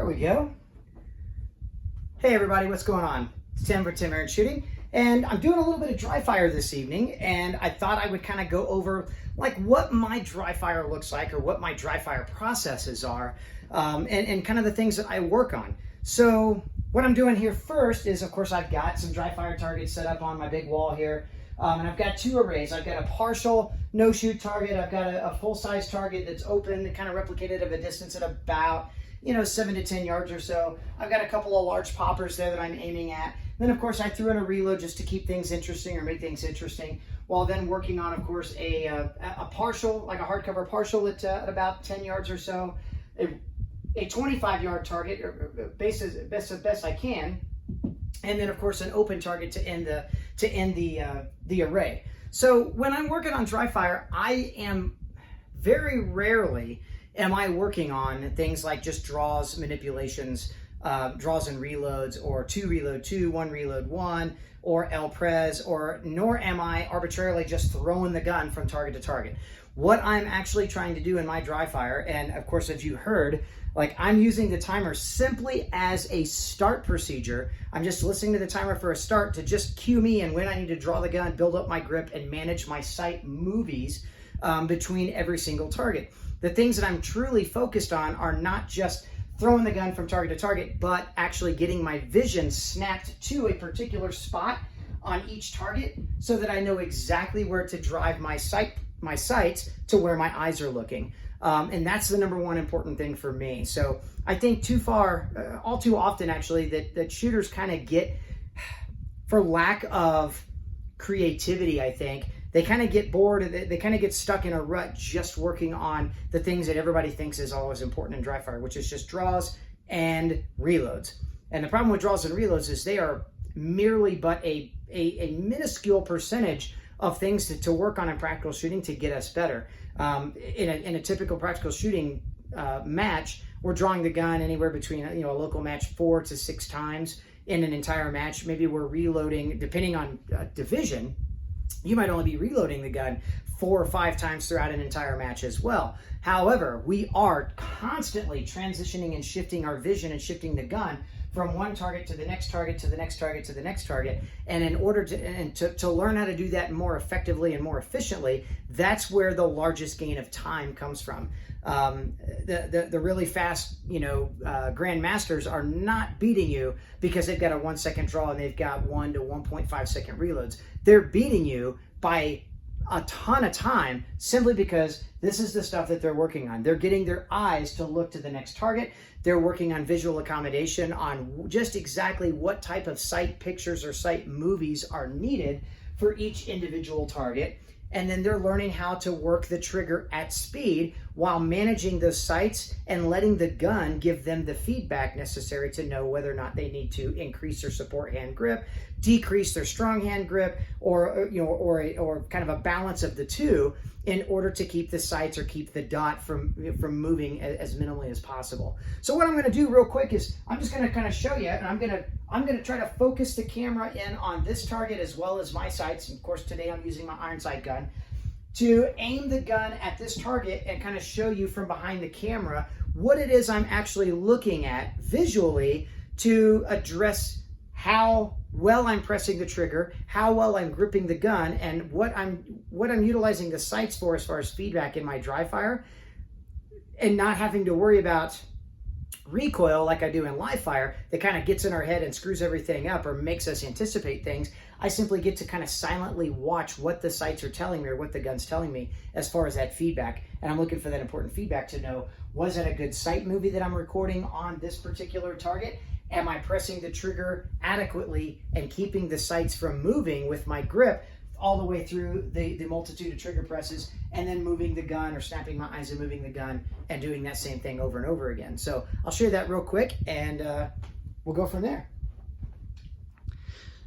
There we go. Hey everybody, what's going on? It's Tim for Tim Aaron Shooting, and I'm doing a little bit of dry fire this evening, and I thought I would kind of go over like what my dry fire looks like or what my dry fire processes are, and kind of the things that I work on. So what I'm doing here first is, of course, I've got some dry fire targets set up on my big wall here, and I've got two arrays. I've got a partial no-shoot target. I've got a full-size target that's open, kind of replicated of a distance at about 7 to 10 yards or so. I've got a couple of large poppers there that I'm aiming at. Then, of course, I threw in a reload just to keep things interesting or make things interesting, while then working on, of course, a partial, like a hardcover partial at about 10 yards or so, a 25-yard target, or best I can, and then, of course, an open target to end the array. So when I'm working on dry fire, I am very rarely am I working on things like just draws, manipulations, draws and reloads, or 2 reload 2, 1 reload 1, or L-Pres, nor am I arbitrarily just throwing the gun from target to target. What I'm actually trying to do in my dry fire, and of course, as you heard, like I'm using the timer simply as a start procedure. I'm just listening to the timer for a start to just cue me and when I need to draw the gun, build up my grip, and manage my sight movies between every single target. The things that I'm truly focused on are not just throwing the gun from target to target, but actually getting my vision snapped to a particular spot on each target so that I know exactly where to drive my sights to where my eyes are looking. And that's the number one important thing for me. So I think all too often actually, that shooters kind of get, for lack of creativity, I think, they kind of get bored, they kind of get stuck in a rut just working on the things that everybody thinks is always important in dry fire, which is just draws and reloads. And the problem with draws and reloads is they are merely but a minuscule percentage of things to work on in practical shooting to get us better. In a typical practical shooting match, we're drawing the gun anywhere between a local match 4 to 6 times in an entire match. Maybe we're reloading, depending on division, you might only be reloading the gun 4 or 5 times throughout an entire match as well. However, we are constantly transitioning and shifting our vision and shifting the gun from one target to the next target to the next target to the next target. And in order to learn how to do that more effectively and more efficiently, that's where the largest gain of time comes from. The really fast, grandmasters are not beating you because they've got a 1 second draw and they've got 1 to 1.5 second reloads. They're beating you by a ton of time simply because this is the stuff that they're working on. They're getting their eyes to look to the next target. They're working on visual accommodation on just exactly what type of sight pictures or sight movies are needed for each individual target. And then they're learning how to work the trigger at speed while managing those sights and letting the gun give them the feedback necessary to know whether or not they need to increase their support hand grip, decrease their strong hand grip, or kind of a balance of the two in order to keep the sights or keep the dot from moving as minimally as possible. So what I'm going to do real quick is I'm just going to kind of show you, and I'm going to try to focus the camera in on this target as well as my sights. And of course, today I'm using my iron sight gun to aim the gun at this target and kind of show you from behind the camera what it is I'm actually looking at visually to address how well I'm pressing the trigger, how well I'm gripping the gun, and what I'm utilizing the sights for as far as feedback in my dry fire, and not having to worry about recoil like I do in live fire that kind of gets in our head and screws everything up or makes us anticipate things. I simply get to kind of silently watch what the sights are telling me or what the gun's telling me as far as that feedback. And I'm looking for that important feedback to know, was it a good sight movie that I'm recording on this particular target? Am I pressing the trigger adequately and keeping the sights from moving with my grip all the way through the multitude of trigger presses, and then moving the gun or snapping my eyes and moving the gun and doing that same thing over and over again? So I'll share that real quick and we'll go from there.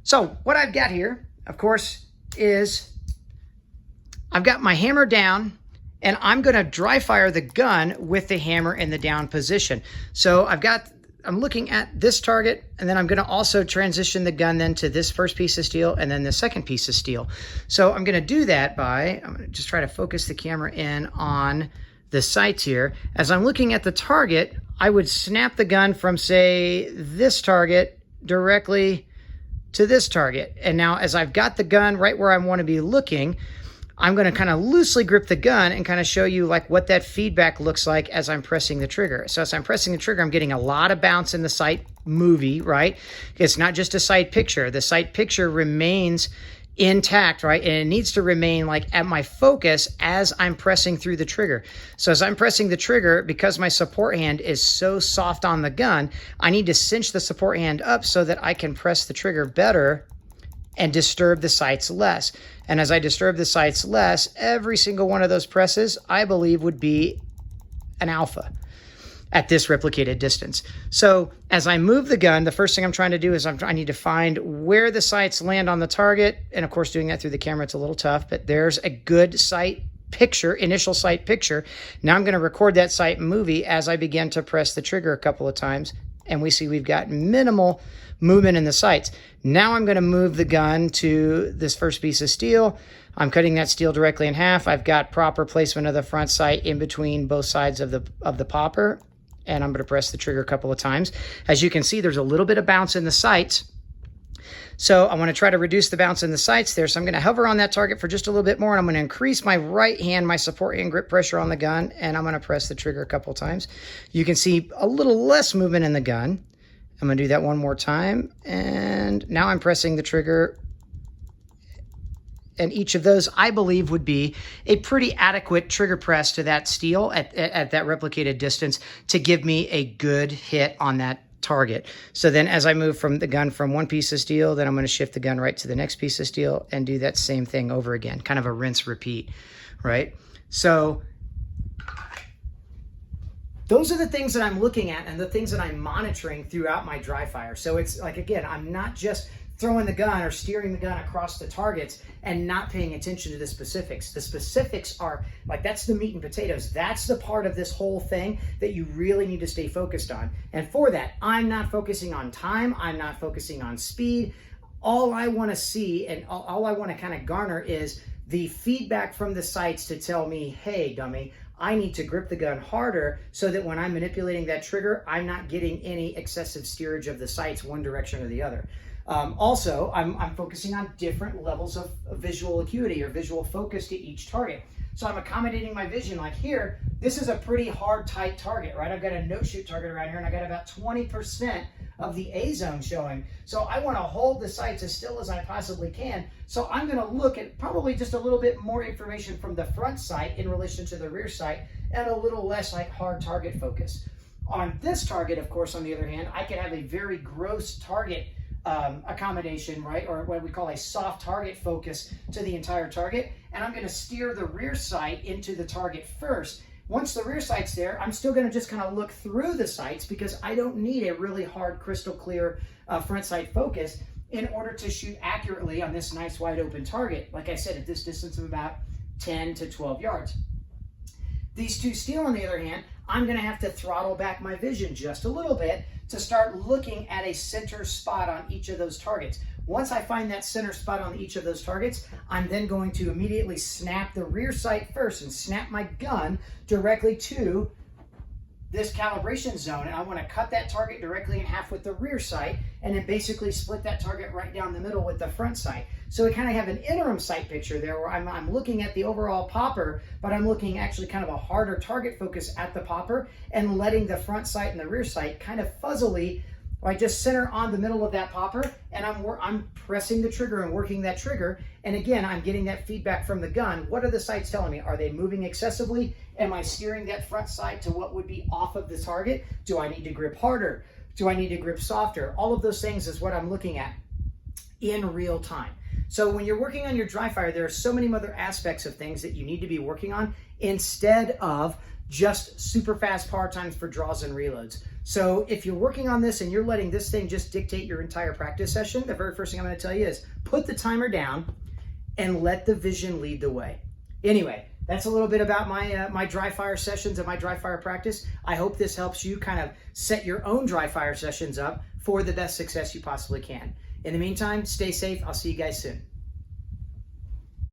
So what I've got here, of course, is I've got my hammer down and I'm going to dry fire the gun with the hammer in the down position. So I'm looking at this target, and then I'm going to also transition the gun then to this first piece of steel and then the second piece of steel. So I'm going to do that I'm going to just try to focus the camera in on the sights here. As I'm looking at the target, I would snap the gun from, say, this target directly to this target. And now as I've got the gun right where I want to be looking, I'm going to kind of loosely grip the gun and kind of show you like what that feedback looks like as I'm pressing the trigger. So as I'm pressing the trigger, I'm getting a lot of bounce in the sight movie, right? It's not just a sight picture. The sight picture remains intact, right? And it needs to remain like at my focus as I'm pressing through the trigger. So as I'm pressing the trigger, because my support hand is so soft on the gun, I need to cinch the support hand up so that I can press the trigger better and disturb the sights less. And as I disturb the sights less, every single one of those presses, I believe, would be an alpha at this replicated distance. So as I move the gun, the first thing I'm trying to do is I need to find where the sights land on the target. And of course, doing that through the camera, it's a little tough, but there's a good sight picture, initial sight picture. Now I'm going to record that sight movie as I begin to press the trigger a couple of times. And we see we've got minimal movement in the sights. Now I'm going to move the gun to this first piece of steel. I'm cutting that steel directly in half. I've got proper placement of the front sight in between both sides of the popper. And I'm going to press the trigger a couple of times. As you can see, there's a little bit of bounce in the sights. So I want to try to reduce the bounce in the sights there. So I'm going to hover on that target for just a little bit more, and I'm going to increase my right hand, my support hand grip pressure on the gun, and I'm going to press the trigger a couple of times. You can see a little less movement in the gun. I'm going to do that one more time, and now I'm pressing the trigger. And each of those, I believe, would be a pretty adequate trigger press to that steel at that replicated distance to give me a good hit on that target. So then as I move from the gun from one piece of steel, then I'm going to shift the gun right to the next piece of steel and do that same thing over again, kind of a rinse repeat, right? So those are the things that I'm looking at and the things that I'm monitoring throughout my dry fire. So it's like, again, I'm not just throwing the gun or steering the gun across the targets and not paying attention to the specifics. The specifics are like, that's the meat and potatoes. That's the part of this whole thing that you really need to stay focused on. And for that, I'm not focusing on time. I'm not focusing on speed. All I want to see and all I want to kind of garner is the feedback from the sights to tell me, hey, dummy, I need to grip the gun harder so that when I'm manipulating that trigger, I'm not getting any excessive steerage of the sights one direction or the other. Also, I'm focusing on different levels of visual acuity or visual focus to each target. So I'm accommodating my vision. Like here, this is a pretty hard, tight target, right? I've got a no-shoot target around here, and I got about 20% of the A zone showing. So I want to hold the sights as still as I possibly can. So I'm going to look at probably just a little bit more information from the front sight in relation to the rear sight and a little less like hard target focus. On this target, of course, on the other hand, I can have a very gross target accommodation, right? Or what we call a soft target focus to the entire target. And I'm going to steer the rear sight into the target first. Once the rear sight's there, I'm still going to just kind of look through the sights because I don't need a really hard, crystal clear front sight focus in order to shoot accurately on this nice wide open target. Like I said, at this distance of about 10 to 12 yards. These two steel, on the other hand, I'm going to have to throttle back my vision just a little bit to start looking at a center spot on each of those targets. Once I find that center spot on each of those targets, I'm then going to immediately snap the rear sight first and snap my gun directly to this calibration zone. And I want to cut that target directly in half with the rear sight and then basically split that target right down the middle with the front sight. So we kind of have an interim sight picture there where I'm looking at the overall popper, but I'm looking actually kind of a harder target focus at the popper and letting the front sight and the rear sight kind of fuzzily, like just center on the middle of that popper, and I'm pressing the trigger and working that trigger. And again, I'm getting that feedback from the gun. What are the sights telling me? Are they moving excessively? Am I steering that front sight to what would be off of the target? Do I need to grip harder? Do I need to grip softer? All of those things is what I'm looking at in real time. So when you're working on your dry fire, there are so many other aspects of things that you need to be working on instead of just super fast power times for draws and reloads. So if you're working on this and you're letting this thing just dictate your entire practice session, the very first thing I'm going to tell you is put the timer down and let the vision lead the way. Anyway, that's a little bit about my dry fire sessions and my dry fire practice. I hope this helps you kind of set your own dry fire sessions up for the best success you possibly can. In the meantime, stay safe. I'll see you guys soon.